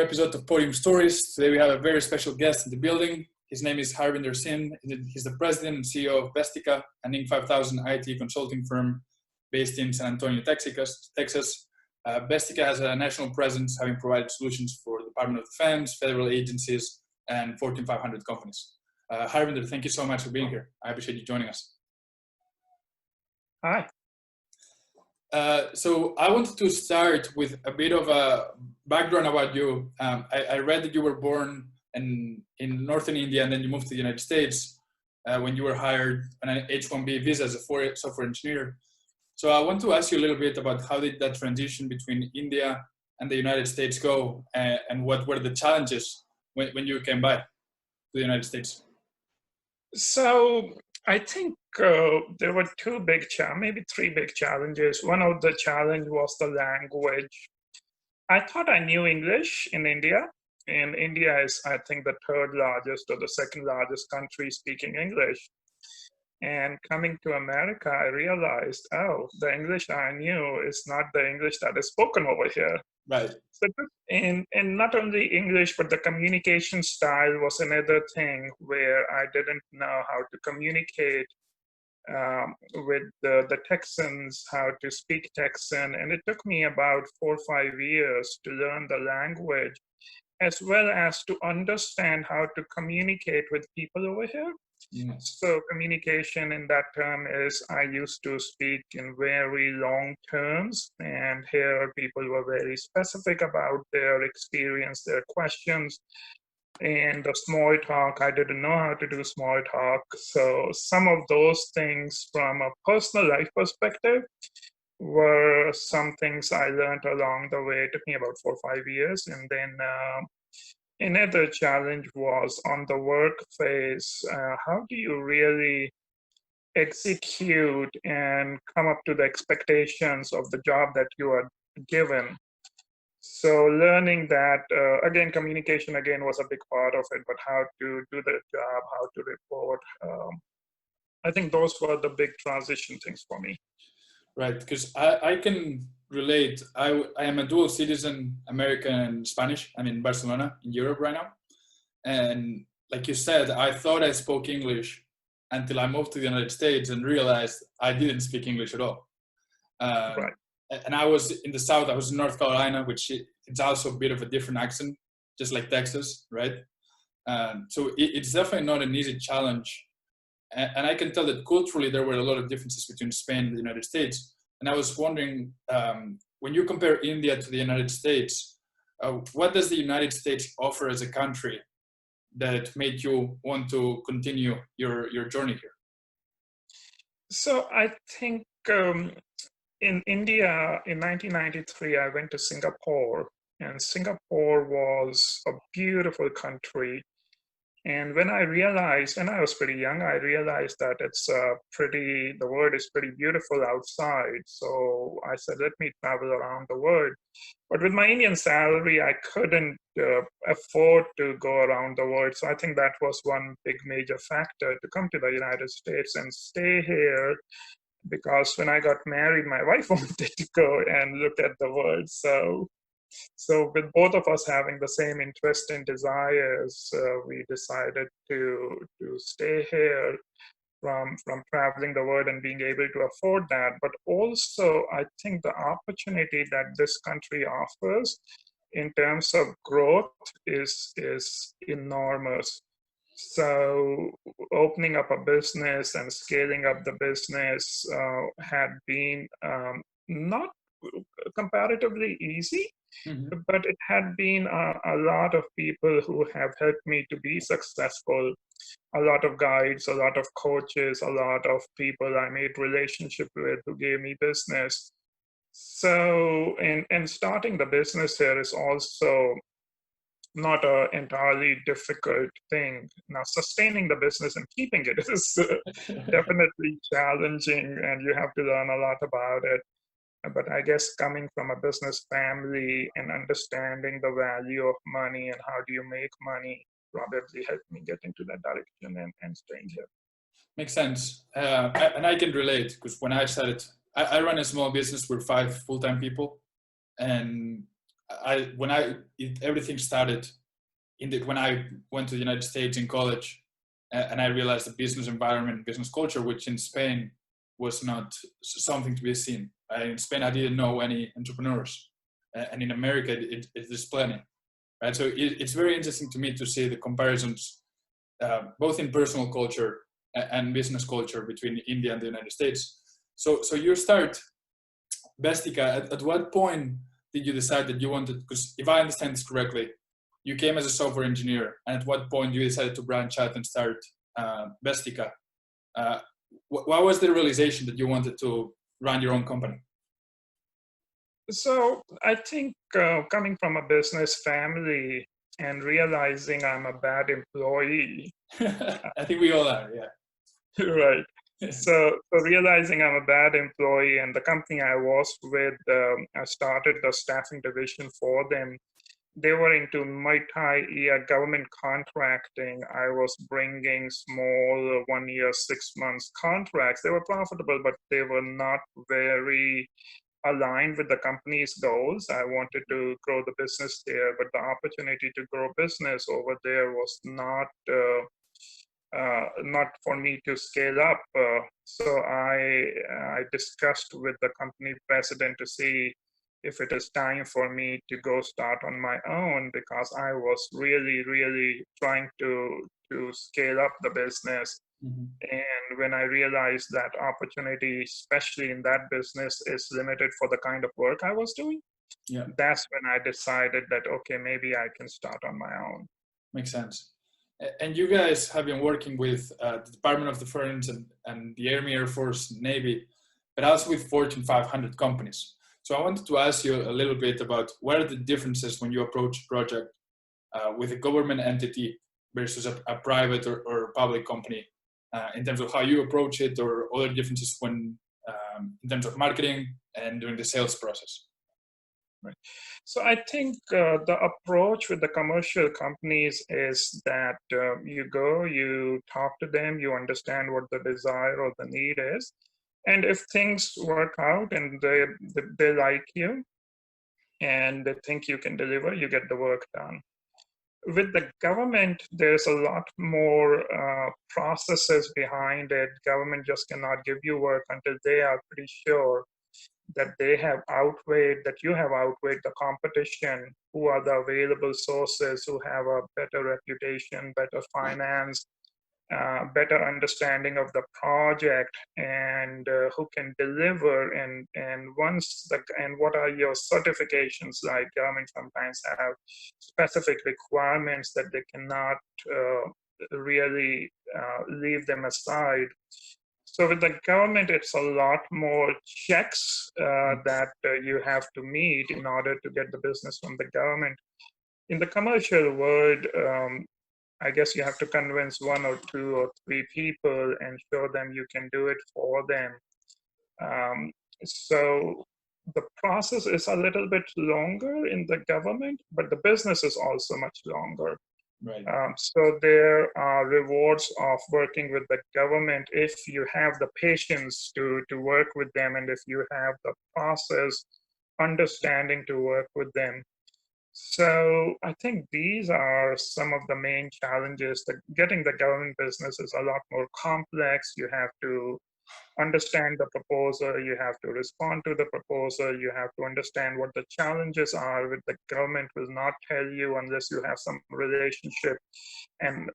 episode of Podium Stories. Today we have a very special guest in the building. His name is Harvinder Singh. He's the president and CEO of Bestica, an Inc. 5000 IT consulting firm based in San Antonio, Texas. Bestica has a national presence, having provided solutions for the Department of Defense, federal agencies, and Fortune 500 companies. Harvinder, thank you so much for being here. I appreciate you joining us. Hi. So I wanted to start with a bit of a background about you. I read that you were born in northern India and then you moved to the United States when you were hired on an H-1B visa as a software engineer. So I want to ask you a little bit about how did that transition between India and the United States go, and what were the challenges when you came back to the United States? So I think there were maybe three big challenges. One of the challenge was the language. I thought I knew English in India, and India is, I think, the third largest or the second largest country speaking English. And coming to America, I realized, the English I knew is not the English that is spoken over here. Right. So, and not only English, but the communication style was another thing where I didn't know how to communicate with the Texans, how to speak Texan. And it took me about 4 or 5 years to learn the language, as well as to understand how to communicate with people over here. Yes. So communication in that term is I used to speak in very long terms, and here people were very specific about their experience, their questions, and the small talk. I didn't know how to do small talk. So some of those things from a personal life perspective were some things I learned along the way. It took me about 4 or 5 years. And then another challenge was on the work phase. How do you really execute and come up to the expectations of the job that you are given? So learning that, again, communication again was a big part of it, but how to do the job, how to report. I think those were the big transition things for me. Right, because I can relate. I am a dual citizen, American and Spanish. I'm in Barcelona, in Europe right now. And like you said, I thought I spoke English until I moved to the United States and realized I didn't speak English at all. Right. And I was in the South, I was in North Carolina, which it's also a bit of a different accent, just like Texas, right? So it's definitely not an easy challenge. And I can tell that culturally there were a lot of differences between Spain and the United States. And I was wondering, when you compare India to the United States, what does the United States offer as a country that made you want to continue your journey here? So I think in India, in 1993, I went to Singapore, and Singapore was a beautiful country. And when I was pretty young, I realized that the world is pretty beautiful outside. So I said, let me travel around the world. But with my Indian salary, I couldn't afford to go around the world. So I think that was one big major factor to come to the United States and stay here. Because when I got married, my wife wanted to go and look at the world. So with both of us having the same interest and desires, we decided to stay here from traveling the world and being able to afford that. But also, I think the opportunity that this country offers in terms of growth is enormous. So opening up a business and scaling up the business had been not comparatively easy, but it had been a lot of people who have helped me to be successful. A lot of guides, a lot of coaches, a lot of people I made relationship with who gave me business. So, and starting the business here is also not an entirely difficult thing. Now, sustaining the business and keeping it is definitely challenging, and you have to learn a lot about it. But I guess coming from a business family and understanding the value of money and how do you make money probably helped me get into that direction and staying here. Makes sense. And I can relate, because when I started, I run a small business with 5 full-time people. And everything started when I went to the United States in college, and I realized the business environment, business culture, which in Spain was not something to be seen. In Spain, I didn't know any entrepreneurs, and in America, there's plenty. Right, so it's very interesting to me to see the comparisons, both in personal culture and business culture between India and the United States. So you start Bestica. At what point did you decide that you wanted? Because if I understand this correctly, you came as a software engineer, and at what point you decided to branch out and start Bestica? What was the realization that you wanted to run your own company? So I think coming from a business family and realizing I'm a bad employee. I think we all are, yeah. Right. So realizing I'm a bad employee, and the company I was with, I started the staffing division for them. They were into multi-year government contracting. I was bringing small 1 year, 6 months contracts. They were profitable, but they were not very aligned with the company's goals. I wanted to grow the business there, but the opportunity to grow business over there was not for me to scale up. So I discussed with the company president to see if it is time for me to go start on my own, because I was really, really trying to scale up the business. Mm-hmm. And when I realized that opportunity, especially in that business, is limited for the kind of work I was doing, yeah, that's when I decided that, okay, maybe I can start on my own. Makes sense. And you guys have been working with the Department of Defense and the Army, Air Force, Navy, but also with Fortune 500 companies. So I wanted to ask you a little bit about what are the differences when you approach a project with a government entity versus a private or public company, in terms of how you approach it, or other differences when in terms of marketing and during the sales process. Right. So I think the approach with the commercial companies is that you talk to them, you understand what the desire or the need is, and if things work out and they like you and they think you can deliver, you get the work done. With the government, there's a lot more processes behind it. Government just cannot give you work until they are pretty sure that you have outweighed the competition, who are the available sources, who have a better reputation, better finance, better understanding of the project, and who can deliver, and what are your certifications like. Government sometimes have specific requirements that they cannot really leave them aside. So with the government, it's a lot more checks that you have to meet in order to get the business from the government. In the commercial world, I guess you have to convince 1 or 2 or 3 people and show them you can do it for them. So the process is a little bit longer in the government, but the business is also much longer. Right. So there are rewards of working with the government if you have the patience to work with them, and if you have the process understanding to work with them. So I think these are some of the main challenges. Getting the government business is a lot more complex. You have to understand the proposal, you have to respond to the proposal, you have to understand what the challenges are. With the government will not tell you unless you have some relationship and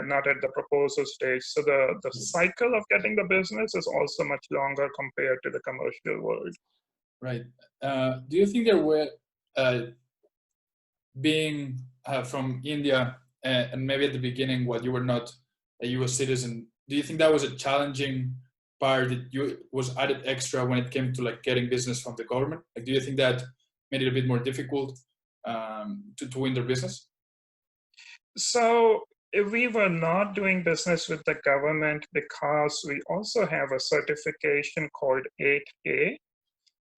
not at the proposal stage. So the cycle of getting the business is also much longer compared to the commercial world. Right. Do you think there were being from India and maybe at the beginning, while you were not a US citizen, do you think that was a challenging part that you was added extra when it came to like getting business from the government? Like, do you think that made it a bit more difficult to win their business? So we were not doing business with the government because we also have a certification called 8A.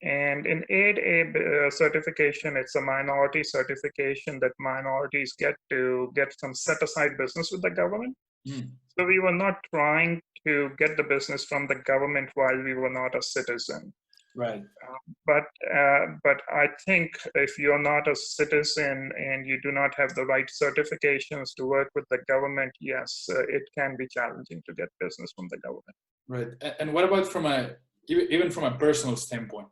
And in 8A certification, it's a minority certification that minorities get to get some set-aside business with the government. So we were not trying to get the business from the government while we were not a citizen. Right. But I think if you're not a citizen and you do not have the right certifications to work with the government, yes, it can be challenging to get business from the government. Right. And what about from even from a personal standpoint?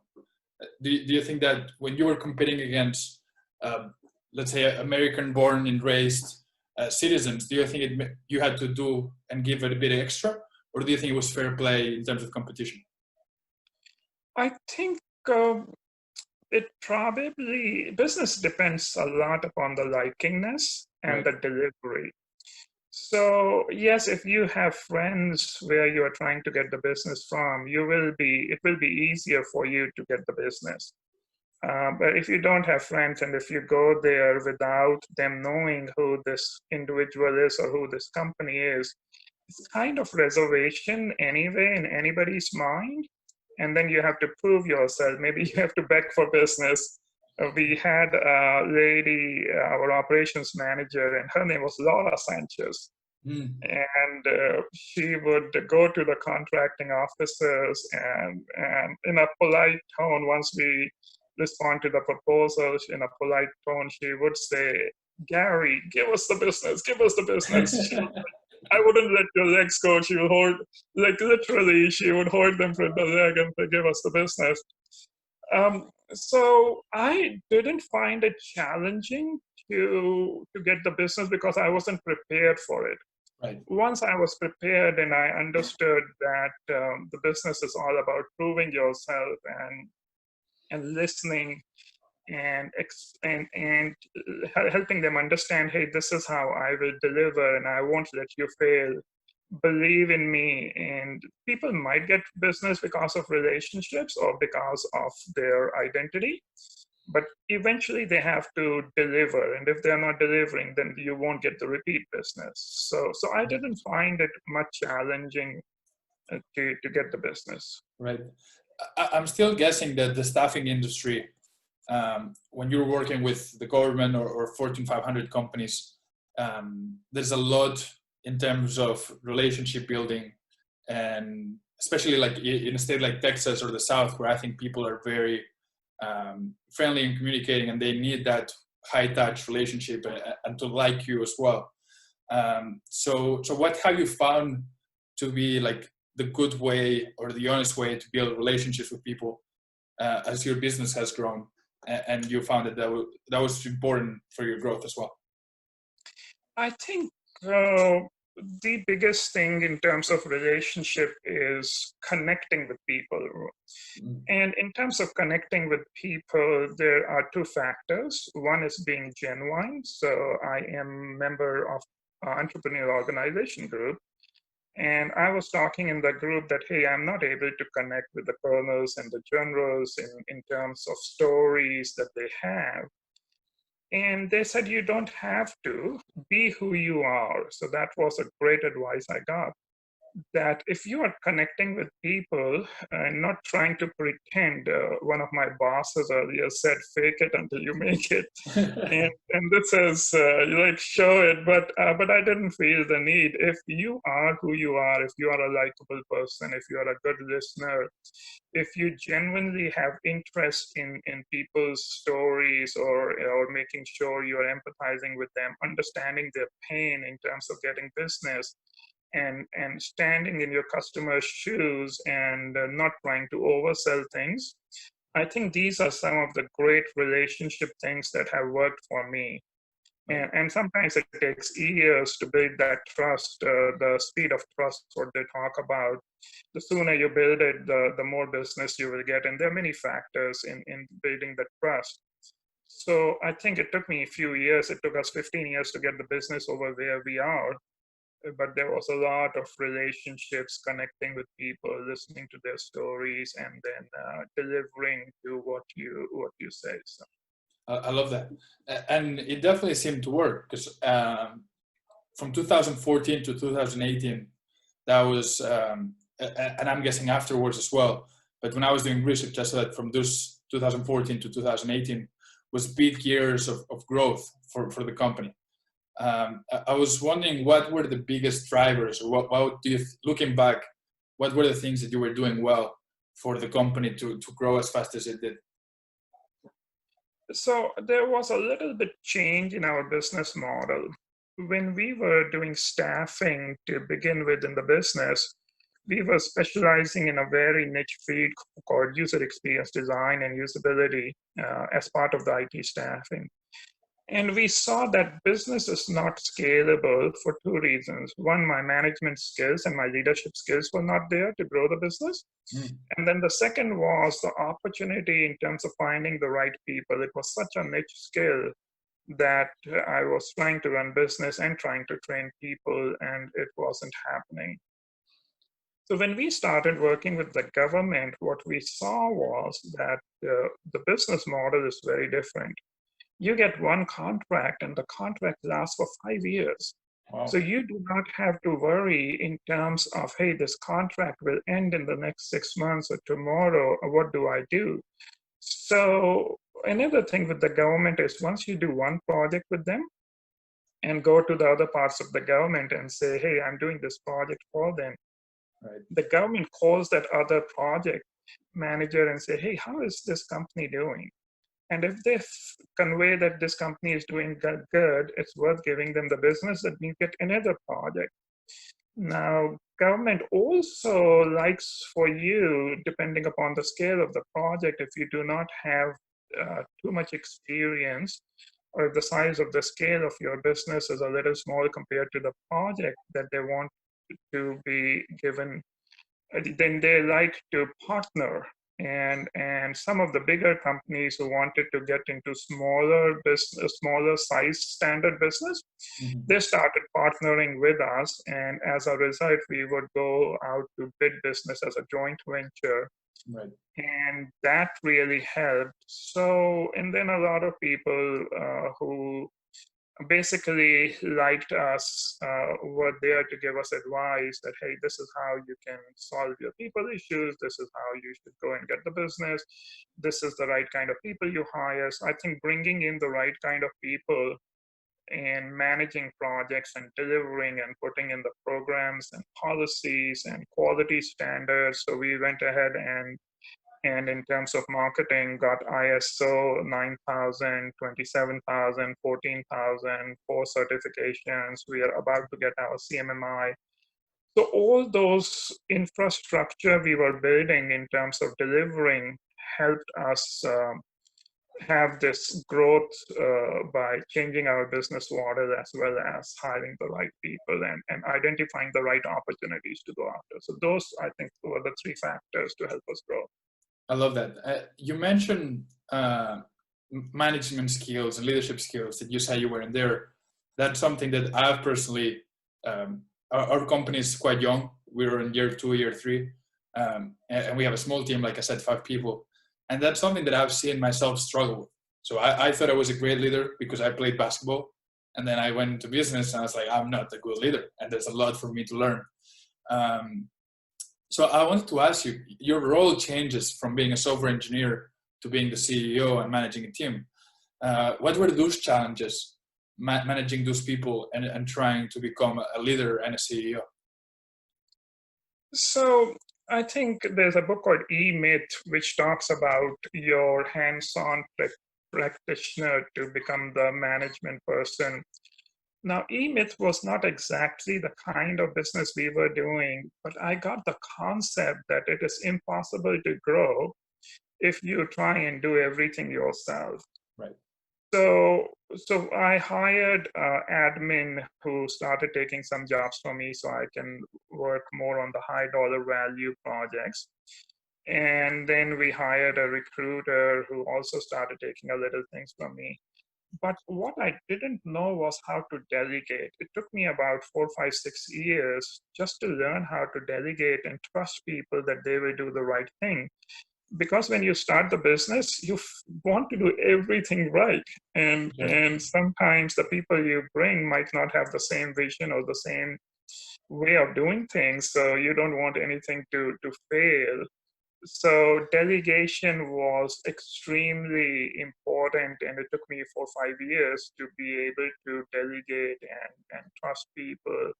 Do you think that when you were competing against, let's say, American-born and raised citizens, do you think you had to do and give it a bit extra, or do you think it was fair play in terms of competition? I think it probably, business depends a lot upon the likingness and Right. the delivery. So yes, if you have friends where you are trying to get the business from, it will be easier for you to get the business. But if you don't have friends and if you go there without them knowing who this individual is or who this company is, it's kind of reservation anyway in anybody's mind. And then you have to prove yourself. Maybe you have to beg for business. We had a lady, our operations manager, and her name was Laura Sanchez. Mm. And she would go to the contracting officers and in a polite tone, once we respond to the proposals in a polite tone, she would say, Gary, give us the business, give us the business. I wouldn't let your legs go. She would hold, like literally, she would hold them for the leg and say, give us the business. So I didn't find it challenging to get the business because I wasn't prepared for it. Right. Once I was prepared and I understood that the business is all about proving yourself and listening and helping them understand, hey, this is how I will deliver and I won't let you fail. Believe in me. And people might get business because of relationships or because of their identity, but eventually they have to deliver. And if they're not delivering, then you won't get the repeat business. So I didn't find it much challenging to get the business. Right. I'm still guessing that the staffing industry, when you're working with the government or Fortune 500 companies, there's a lot in terms of relationship building, and especially like in a state like Texas or the South, where I think people are very friendly and communicating, and they need that high touch relationship and to like you as well. So what have you found to be like the good way or the honest way to build relationships with people as your business has grown, and you found that was important for your growth as well? I think the biggest thing in terms of relationship is connecting with people. And in terms of connecting with people, there are two factors. One is being genuine. So I am a member of entrepreneurial organization group. And I was talking in the group that, hey, I'm not able to connect with the colonels and the generals in terms of stories that they have. And they said, you don't have to be who you are. So that was a great advice I got. That if you are connecting with people and not trying to pretend, one of my bosses earlier said, fake it until you make it. and this is, like, show it, but I didn't feel the need. If you are who you are, if you are a likable person, if you are a good listener, if you genuinely have interest in people's stories or making sure you're empathizing with them, understanding their pain in terms of getting business, and standing in your customer's shoes and not trying to oversell things. I think these are some of the great relationship things that have worked for me. And sometimes it takes years to build that trust, the speed of trust, what they talk about. The sooner you build it, the more business you will get. And there are many factors in building that trust. So I think it took me a few years. It took us 15 years to get the business over where we are. But there was a lot of relationships, connecting with people, listening to their stories, and then delivering to what you say. So. I love that, and it definitely seemed to work because from 2014 to 2018, that was, and I'm guessing afterwards as well. But when I was doing research, I saw that from this 2014 to 2018 was big years of growth for the company. I was wondering what were the biggest drivers, or what do you, looking back, what were the things that you were doing well for the company to grow as fast as it did? So there was a little bit change in our business model. When we were doing staffing to begin with in the business, we were specializing in a very niche field called user experience design and usability as part of the IT staffing. And we saw that business is not scalable for two reasons. One, my management skills and my leadership skills were not there to grow the business. And then the second was the opportunity in terms of finding the right people. It was such a niche skill that I was trying to run business and trying to train people, and it wasn't happening. So when we started working with the government, what we saw was that the business model is very different. You get one contract and the contract lasts for 5 years. Wow. So you do not have to worry in terms of, hey, this contract will end in the next 6 months or tomorrow, or what do I do? So another thing with the government is once you do one project with them and go to the other parts of the government and say, hey, I'm doing this project for them, Right. the government calls that other project manager and say, hey, how is this company doing? And if they convey that this company is doing good, it's worth giving them the business that we get another project. Now, government also likes for you, depending upon the scale of the project, if you do not have too much experience, or if the size of the scale of your business is a little small compared to the project that they want to be given, then they like to partner. And some of the bigger companies who wanted to get into smaller business, smaller size standard business, they started partnering with us. And as a result, we would go out to bid business as a joint venture. Right. And that really helped. So, and then a lot of people who basically liked us were there to give us advice that, hey, this is how you can solve your people issues. This is how you should go and get the business. This is the right kind of people you hire. So I think bringing in the right kind of people and managing projects and delivering and putting in the programs and policies and quality standards. So we went ahead and in terms of marketing, got ISO 9000, 27000, 14,000, 4 certifications. We are about to get our CMMI. So all those infrastructure we were building in terms of delivering helped us have this growth by changing our business model as well as hiring the right people and identifying the right opportunities to go after. So those, I think, were the 3 factors to help us grow. I love that. You mentioned management skills and leadership skills that you say you were in there. That's something that I've personally, our company is quite young. We're in year 2, year 3, and we have a small team, like I said, 5 people. And that's something that I've seen myself struggle with. So I thought I was a great leader because I played basketball. And then I went into business and I was like, I'm not a good leader. And there's a lot for me to learn. So I wanted to ask you, your role changes from being a software engineer to being the CEO and managing a team. What were those challenges, managing those people and trying to become a leader and a CEO? So I think there's a book called E-Myth, which talks about your hands-on practitioner to become the management person. Now, E-Myth was not exactly the kind of business we were doing, but I got the concept that it is impossible to grow if you try and do everything yourself. Right. So I hired an admin who started taking some jobs for me so I can work more on the high dollar value projects. And then we hired a recruiter who also started taking a little things from me. But what I didn't know was how to delegate. It took me about 4, 5, 6 years just to learn how to delegate and trust people that they will do the right thing. Because when you start the business, you want to do everything right. And sometimes the people you bring might not have the same vision or the same way of doing things. So you don't want anything to fail. So delegation was extremely important, and it took me 4 or 5 years to be able to delegate and trust people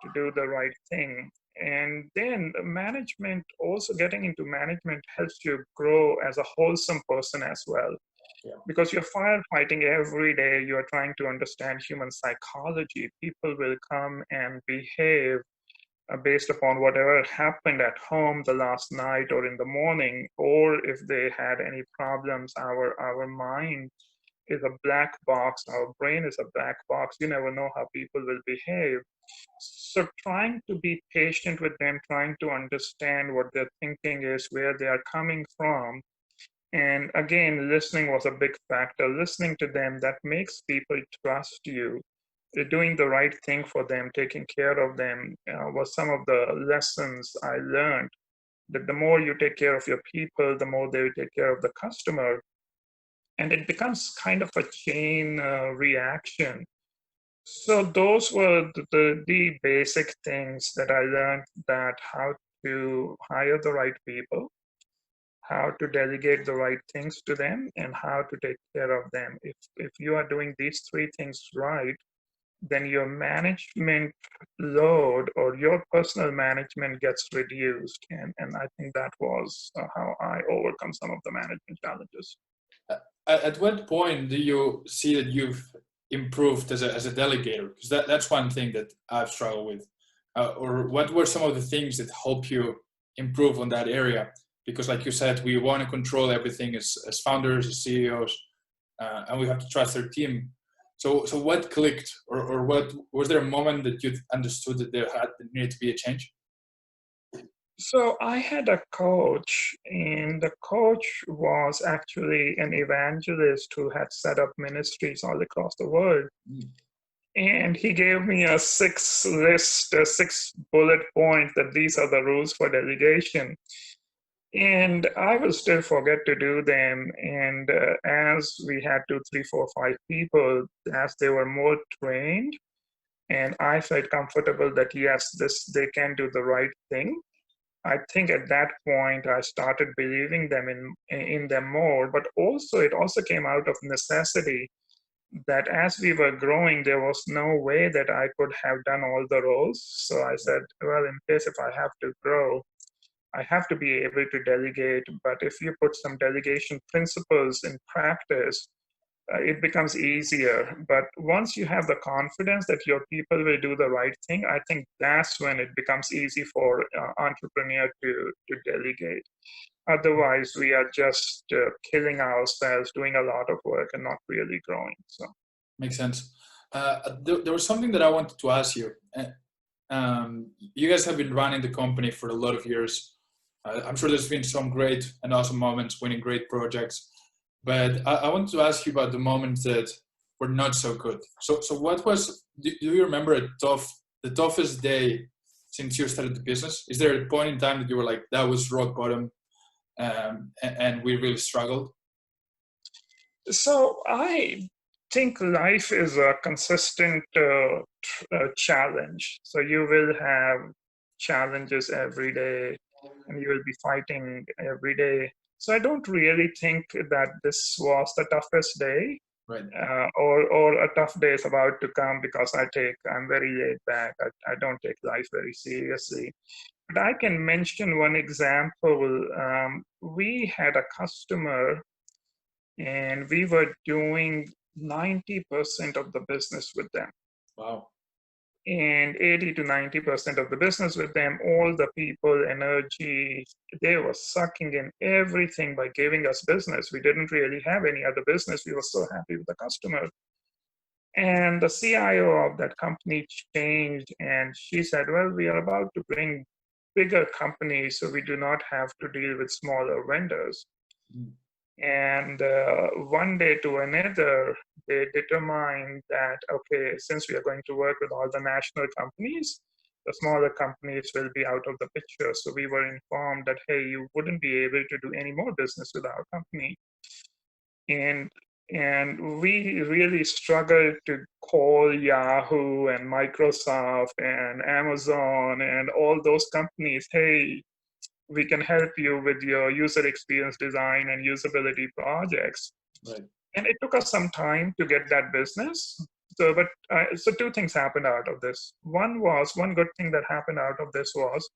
to do the right thing. And then management, also getting into management helps you grow as a wholesome person as well. Yeah. Because you're firefighting every day, you're trying to understand human psychology. People will come and behave based upon whatever happened at home the last night or in the morning, or if they had any problems. Our mind is a black box, our brain is a black box. You never know how people will behave. So trying to be patient with them, trying to understand what their thinking is, where they are coming from. And again, listening was a big factor. Listening to them, that makes people trust you. Doing the right thing for them, taking care of them, was some of the lessons I learned. That the more you take care of your people, the more they take care of the customer. And it becomes kind of a chain reaction. So those were the basic things that I learned, that how to hire the right people, how to delegate the right things to them, and how to take care of them. If you are doing these three things right, then your management load or your personal management gets reduced. And I think that was how I overcome some of the management challenges. At what point do you see that you've improved as a delegator? Because that's one thing that I've struggled with. Or what were some of the things that help you improve on that area? Because like you said, we want to control everything as founders, as CEOs, and we have to trust our team. So what clicked, or what was there a moment that you understood that there needed to be a change? So I had a coach, and the coach was actually an evangelist who had set up ministries all across the world. And he gave me a six bullet point that these are the rules for delegation. And I will still forget to do them. And as we had 2, 3, 4, 5 people, as they were more trained, and I felt comfortable that yes, they can do the right thing. I think at that point I started believing them in them more. But also it also came out of necessity, that as we were growing, there was no way that I could have done all the roles. So I said, well, in case if I have to grow, I have to be able to delegate. But if you put some delegation principles in practice, it becomes easier. But once you have the confidence that your people will do the right thing, I think that's when it becomes easy for entrepreneur to delegate. Otherwise, we are just killing ourselves, doing a lot of work and not really growing. So Makes sense. There was something that I wanted to ask you. You guys have been running the company for a lot of years. I'm sure there's been some great and awesome moments, winning great projects. But I wanted to ask you about the moments that were not so good. So what was? Do you remember the toughest day since you started the business? Is there a point in time that you were like, that was rock bottom, and we really struggled? So I think life is a consistent challenge. So you will have challenges every day, and you will be fighting every day. So I don't really think that this was the toughest day, Right. or a tough day is about to come, because I'm very laid back. I don't take life very seriously. But I can mention one example. We had a customer, and we were doing 90% of the business with them. Wow. And 80 to 90% of the business with them, all the people, energy, they were sucking in everything by giving us business. We didn't really have any other business. We were so happy with the customer. And the CIO of that company changed, and she said, well, we are about to bring bigger companies, so we do not have to deal with smaller vendors. Mm. And one day to another, they determined that, okay, since we are going to work with all the national companies, the smaller companies will be out of the picture. So we were informed that, hey, you wouldn't be able to do any more business with our company. And we really struggled to call Yahoo and Microsoft and Amazon and all those companies, hey, we can help you with your user experience design and usability projects. Right. And it took us some time to get that business. So two things happened out of this. One good thing that happened out of this was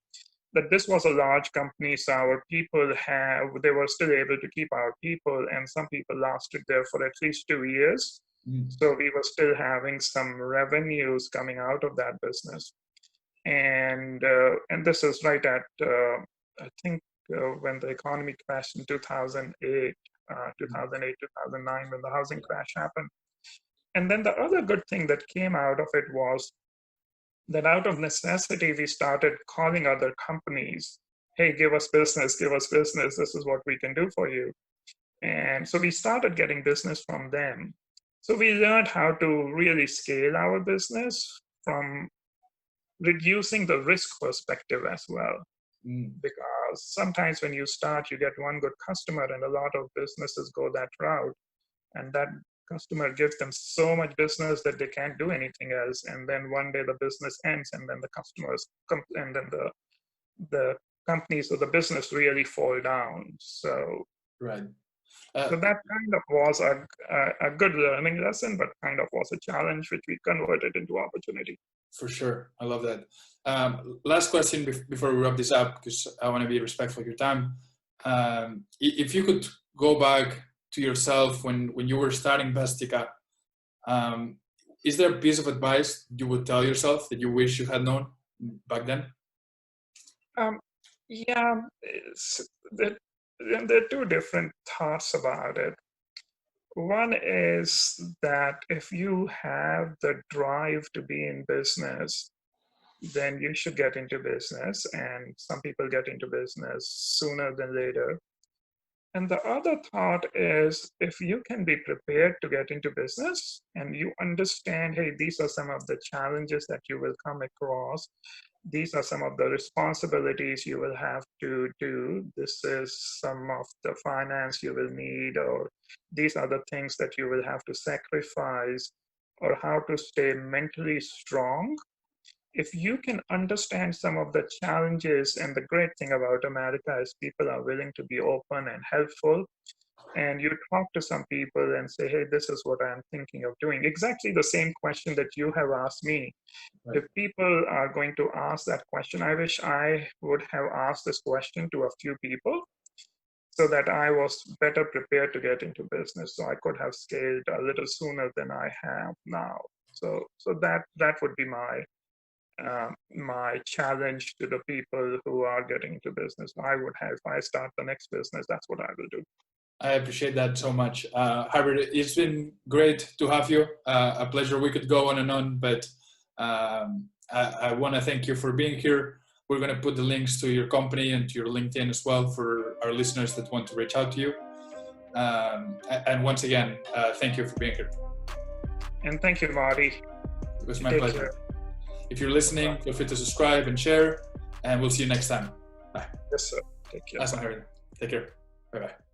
that this was a large company, so our people they were still able to keep our people, and some people lasted there for at least 2 years. So we were still having some revenues coming out of that business. And this is right at, I think, when the economy crashed in 2008, 2009, when the housing crash happened. And then the other good thing that came out of it was that out of necessity, we started calling other companies, hey, give us business, this is what we can do for you. And so we started getting business from them. So we learned how to really scale our business from reducing the risk perspective as well. Because sometimes when you start, you get one good customer, and a lot of businesses go that route. And that customer gives them so much business that they can't do anything else. And then one day the business ends, and then the customers come, and then the companies or the business really fall down. So, right. So that kind of was a good learning lesson, but kind of was a challenge which we converted into opportunity. For sure. I love that. Last question before we wrap this up, because I want to be respectful of your time. If you could go back to yourself when you were starting Bestica, is there a piece of advice you would tell yourself that you wish you had known back then? Yeah, there are two different thoughts about it. One is that if you have the drive to be in business, then you should get into business. And some people get into business sooner than later. And the other thought is, if you can be prepared to get into business and you understand, hey, these are some of the challenges that you will come across. These are some of the responsibilities you will have to do. This is some of the finance you will need, or these are the things that you will have to sacrifice, or how to stay mentally strong. If you can understand some of the challenges, and the great thing about America is people are willing to be open and helpful, and you talk to some people and say, hey, this is what I'm thinking of doing. Exactly the same question that you have asked me. Right. If people are going to ask that question, I wish I would have asked this question to a few people so that I was better prepared to get into business. So I could have scaled a little sooner than I have now. So that would be my challenge to the people who are getting into business. I would have, if I start the next business, that's what I will do. I appreciate that so much. Harvinder, it's been great to have you. A pleasure. We could go on and on, but I want to thank you for being here. We're going to put the links to your company and to your LinkedIn as well for our listeners that want to reach out to you. And once again, thank you for being here. And thank you, Marty. It was my pleasure. If you're listening, feel free to subscribe and share, and we'll see you next time. Bye. Yes, sir. Take care. Awesome, Harvinder. Take care. Bye-bye.